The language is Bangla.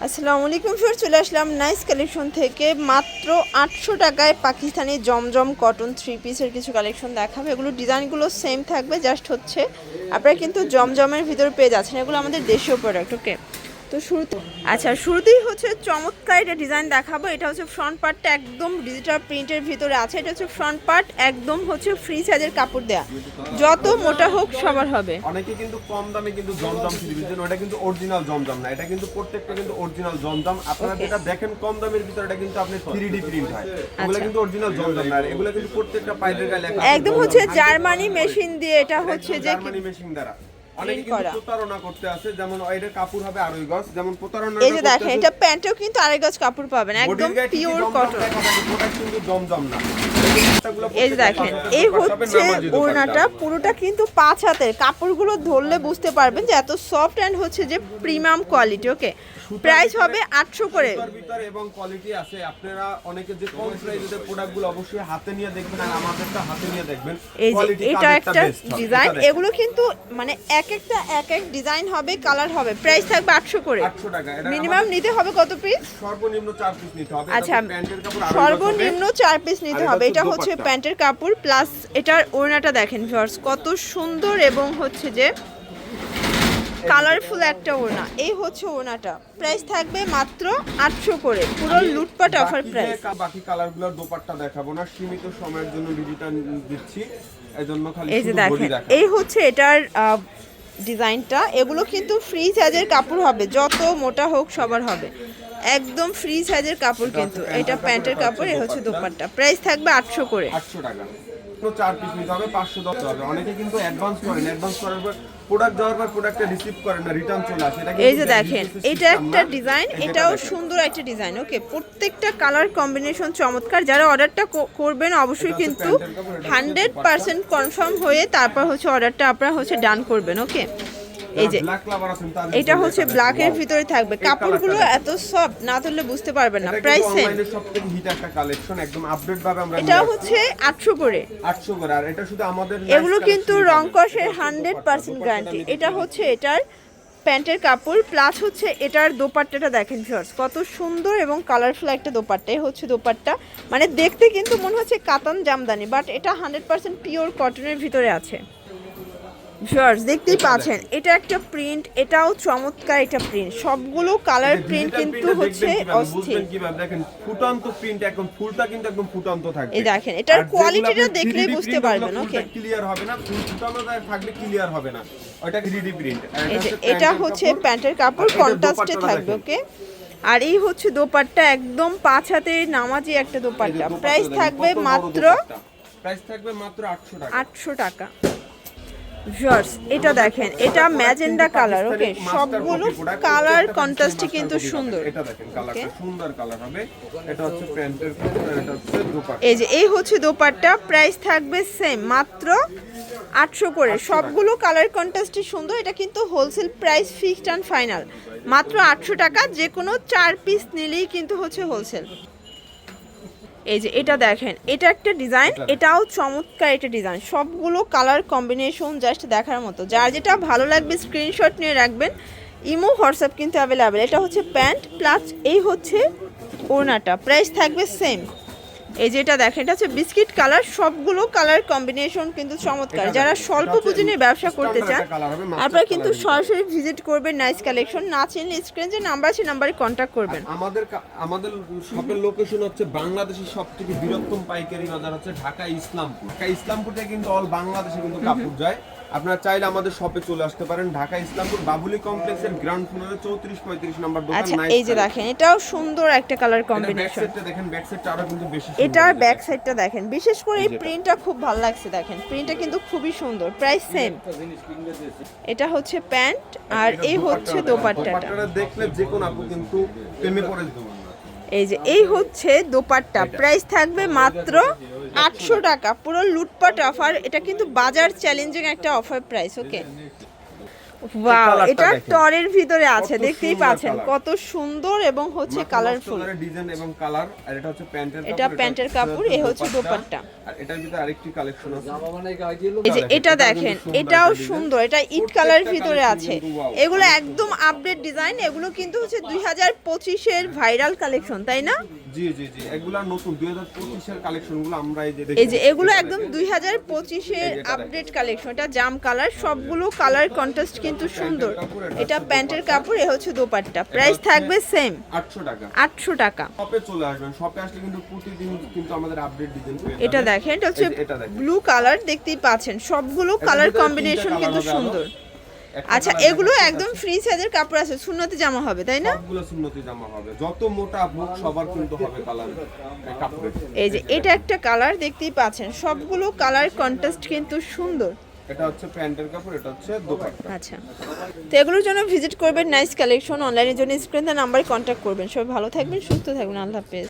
আসসালামু আলাইকুম ফির চলে আসলাম নাইস কালেকশন থেকে মাত্র 800 টাকায় পাকিস্তানি জমজম কটন থ্রি পিসের কিছু কালেকশন দেখাবে। এগুলো ডিজাইনগুলো সেম থাকবে, জাস্ট হচ্ছে আপনারা কিন্তু জমজমের ভিতরে পেয়ে যাচ্ছেন। এগুলো আমাদের দেশীয় প্রোডাক্ট। ওকে, তো শুরুতেই হচ্ছে চমৎকার এটা ডিজাইন দেখাবো। এটা হচ্ছে ফ্রন্ট পার্টটা একদম ডিজিটাল প্রিন্টের ভিতরে আছে। এটা হচ্ছে ফ্রন্ট পার্ট, একদম হচ্ছে ফ্রি সাইজের কাপড় দেয়া, যত মোটা হোক সবার হবে। অনেকে কিন্তু কম দামে কিন্তু জমজম দিবেন, ওটা কিন্তু অরিজিনাল জমজম না, এটা কিন্তু প্রত্যেকটা কিন্তু অরিজিনাল জমজম। আপনারা যেটা দেখেন কম দামের ভিতরে এটা কিন্তু আপনি 3D প্রিন্ট হয়, এগুলো কিন্তু অরিজিনাল জমজম না। এগুলো কিন্তু প্রত্যেকটা পাইপের গায়ে লেখা একদম হচ্ছে জার্মানি মেশিন দিয়ে, এটা হচ্ছে যে জার্মানি মেশিন দ্বারা। অনেকে কিন্তু প্রতারণা করতে আছে, যেমন এর কাপড় হবে আড়াই গজ, যেমন প্রতারণা। এই যে দেখেন, এটা প্যান্টেও কিন্তু আড়াই গজ কাপড় পাবেন, একদম পিওর কটন। ওটা কিন্তু জমজম না। এই যে দেখেন, এই হচ্ছে ওড়নাটা, পুরোটা কিন্তু 5 হাতের। কাপড়গুলো ধরলে বুঝতে পারবেন যে এত সফট এন্ড হচ্ছে যে প্রিমিয়াম কোয়ালিটি। ওকে, প্রাইস হবে 800 করে। ভিতরে এবং কোয়ালিটি আছে। আপনারা অনেকে যে কম প্রাইসের প্রোডাক্টগুলো অবশ্যই হাতে নিয়ে দেখবেন, আর আমাদেরটা হাতে নিয়ে দেখবেন। এই যে এটা একটা ডিজাইন, এগুলো কিন্তু মানে এক একটা এক এক ডিজাইন হবে, কালার হবে। প্রাইস থাকবে 800 করে। 800 টাকা। মিনিমাম নিতে হবে কত পিস? সর্বনিম্ন 4 পিস নিতে হবে। আচ্ছা, সর্বনিম্ন 4 পিস নিতে হবে। এটা হচ্ছে প্যান্টের কাপড়, প্লাস এটার ওড়নাটা দেখেন ভিউয়ার্স, কত সুন্দর এবং হচ্ছে যে কালারফুল একটা ওড়না। এই হচ্ছে ওড়নাটা, প্রাইস থাকবে মাত্র 800 করে, পুরো লুটপাট অফার প্রাইস। বাকি কালারগুলোর দোপাট্টা দেখাবো না, সীমিত সময়ের জন্য ভিডিওটা দিচ্ছি, এজন্য খালি এই যে দেখেন, এই হচ্ছে এটার ডিজাইনটা। এগুলো কিন্তু ফ্রি সাইজের কাপড় হবে, যত মোটা হোক সবার হবে, একদম ফ্রি সাইজের কাপড়। কিন্তু এটা প্যান্টের কাপড়, এই হচ্ছে দোপাট্টা। প্রাইস থাকবে 800 করে। 800 টাকা। 4 পিস নিতে হবে, 510 হবে। অনেকে কিন্তু অ্যাডভান্স করেন, অ্যাডভান্স করার পর প্রোডাক্ট দেওয়ার পর প্রোডাক্টটা রিসিভ করেন না, রিটার্ন চলে আসে। এই যে দেখেন, এটা একটা ডিজাইন, এটাও সুন্দর একটা ডিজাইন। ওকে, প্রত্যেকটা কালার কম্বিনেশন চমৎকার। যারা অর্ডারটা করবেন অবশ্যই কিন্তু 100% কনফার্ম হয়ে তারপর হচ্ছে অর্ডারটা আপনারা হচ্ছে ডান করবেন। ওকে, এই যে এটা হচ্ছে ব্ল্যাকের ভিতরে থাকবে। কাপড়গুলো এত সফট, না ধরলে বুঝতে পারবেন না। Price same. অনলাইনে সবথেকে হিট একটা কালেকশন, একদম আপডেট ভাবে আমরা। এটা হচ্ছে 800 করে। 800 করে। আর এটা শুধু আমাদের, এগুলো কিন্তু রং কষের 100% গ্যারান্টি। এটা হচ্ছে এটার প্যান্টের কাপড়, প্লাস হচ্ছে এটার দোপাট্টাটা দেখেন ভিউয়ার্স, কত সুন্দর এবং কালারফুল একটা দোপাট্টা। এই হচ্ছে দোপাট্টা, মানে দেখতে কিন্তু মনে হচ্ছে কাতান জামদানি, বাট এটা 100% পিওর কটনের ভিতরে আছে। ভিউয়ার্স দেখতেই পাচ্ছেন, এটা একটা প্রিন্ট, এটাও চমৎকার একটা প্রিন্ট। সবগুলো কালার প্রিন্ট কিন্তু হচ্ছে অস্থির। কিভাবে দেখেন, ফুটান্ত প্রিন্ট, একদম ফুলটা কিন্তু একদম ফুটান্ত থাকবে। এই দেখেন, এটার কোয়ালিটিটা দেখলেই বুঝতে পারবেন। ওকে, ক্লিয়ার হবে না, ফুটানোটা থাকবে, ক্লিয়ার হবে না, ওটা 3D প্রিন্ট। এটা হচ্ছে প্যান্টের কাপড়, কন্ট্রাস্টে থাকবে। ওকে, আর এই হচ্ছে দোপাট্টা, একদম 5 হাতের নামাজি একটা দোপাট্টা। প্রাইস থাকবে মাত্র 800 টাকা। 800 টাকা। ভিউয়ার্স এটা দেখেন, এটা ম্যাজেন্ডা কালার। ওকে, সবগুলো কালার কন্ট্রাস্টে কিন্তু সুন্দর। এটা দেখেন, কালারটা সুন্দর কালার হবে। এটা হচ্ছে প্যান্টের কাপড়, এটা হচ্ছে দোপাট্টা। এই যে এই হচ্ছে দোপাট্টা, প্রাইস থাকবে সেম মাত্র 800 করে। সবগুলো কালার কন্ট্রাস্টে সুন্দর। এটা কিন্তু wholesale price, fixed and final, মাত্র 800 টাকা। যে কোনো 4 পিস নিলেই কিন্তু হচ্ছে হোলসেল। এই যে এটা দেখেন, এটা একটা ডিজাইন, এটাও চমৎকার একটা ডিজাইন। সবগুলো কালার কম্বিনেশন জাস্ট দেখার মতো। যার যেটা ভালো লাগবে স্ক্রিনশট নিয়ে রাখবেন। ইমো হোয়াটসঅ্যাপ কিন্তু অ্যাভেলেবেল। এটা হচ্ছে প্যান্ট, প্লাস এই হচ্ছে ওড়নাটা। প্রাইস থাকবে সেম। এই যে এটা দেখেন, এটা হচ্ছে বিস্কিট কালার। সবগুলো কালার কম্বিনেশন কিন্তু চমৎকার। যারা স্বল্প পুঁজি নিয়ে ব্যবসা করতে চান আপনারা কিন্তু সরাসরি ভিজিট করবেন নাইস কালেকশন। না চিনলে স্ক্রিনে যে নাম্বার আছে, নাম্বারে কন্ট্যাক্ট করবেন। আমাদের শপের লোকেশন হচ্ছে বাংলাদেশের সবথেকে বৃহত্তম পাইকারি বাজার হচ্ছে ঢাকা ইসলামপুর। ঢাকা ইসলামপুর থেকে কিন্তু অল বাংলাদেশে কিন্তু কাপড় যায়। আপনারা চাইলে আমাদের শপে চলে আসতে পারেন। ঢাকা ইসলামপুর বাবুলি কমপ্লেক্সের গ্রাউন্ড ফ্লোরে 34-35 নম্বর দোকান। আচ্ছা, এই যে দেখেন, এটাও সুন্দর একটা কালার কম্বিনেশন। দেখেন ব্যাক সাইডটা আরো কিন্তু বেশি সুন্দর। এটার ব্যাক সাইডটা দেখেন, বিশেষ করে এই প্রিন্টটা খুব ভালো লাগছে। দেখেন প্রিন্টটা কিন্তু খুবই সুন্দর। Price same. এটা হচ্ছে প্যান্ট, আর এই হচ্ছে দোপাট্টাটা। দেখলে যে কোন আপু কিন্তু প্রেমে পড়ে যেতে। এই যে এই হচ্ছে দোপাট্টা। প্রাইস থাকবে মাত্র 800 টাকা, পুরো লুটপাট অফার। এটা কিন্তু বাজার চ্যালেঞ্জিং একটা অফার প্রাইস। ওকে, ওয়াও, কালারটা এটা দেখেন। টরের ভিতরে আছে, কত দেখতেই সুন্দর পাচ্ছেন কালার। কত সুন্দর এবং হচ্ছে কালারফুল। ডিজাইন এবং কালার, আর এটা হচ্ছে প্যান্টের কাপড়, এটা প্যান্টের কাপড়, এ হচ্ছে দোপাট্টা। আর এটার ভিতরে আরেকটি কালেকশন আছে। এই যে এটা দেখেন, এটাও সুন্দর, এটা ইট কালারের ভিতরে আছে। এগুলো একদম আপডেট ডিজাইন, এগুলো কিন্তু হচ্ছে 2025 এর ভাইরাল কালেকশন, তাই না? জি জি জি, এগুলা নতুন 2025 এর কালেকশনগুলো আমরা এই যে এই যে এগুলো একদম 2025 এর আপডেট কালেকশন। এটা জাম কালার, সবগুলো কালার কন্ট্রাস্ট কিন্তু সুন্দর। এটা প্যান্টের কাপড়, এ হচ্ছে দোপাট্টা। প্রাইস থাকবে সেম 800 টাকা। 800 টাকা। শপে চলে আসবেন, শপে আসলে কিন্তু প্রতিদিন কিন্তু আমাদের আপডেট ডিজাইন পেয়ে এটা যাবেন। দেখেন, এটা হচ্ছে এই যে এটা দেখেন। ব্লু কালার, দেখতেই পাচ্ছেন সবগুলো কালার ভিতরে কম্বিনেশন তিনটা কিন্তু কালার হবে সুন্দর। একটা আচ্ছা, কালার এগুলো দেখাচ্ছি, একদম ফ্রি সাইজের কাপড় আছে, সুন্নতি জামা হবে, তাই না? সবগুলো সুন্নতি জামা হবে, যত মোটা বুক সবার কিন্তু হবে কালার কাপড়ের। এই যে এটা একটা কালার, দেখতেই পাচ্ছেন সবগুলো কালার কন্ট্রাস্ট কিন্তু সুন্দর। এটা হচ্ছে প্যান্টের কাপড়, এটা হচ্ছে দোপাট্টা। আচ্ছা, তো এগুলোর জন্য ভিজিট করবেন নাইস কালেকশন। অনলাইনের জন্য স্ক্রিনে নাম্বারে কন্ট্যাক্ট করবেন। সবাই ভালো থাকবেন, সুস্থ থাকবেন, আল্লাহ হাফেজ।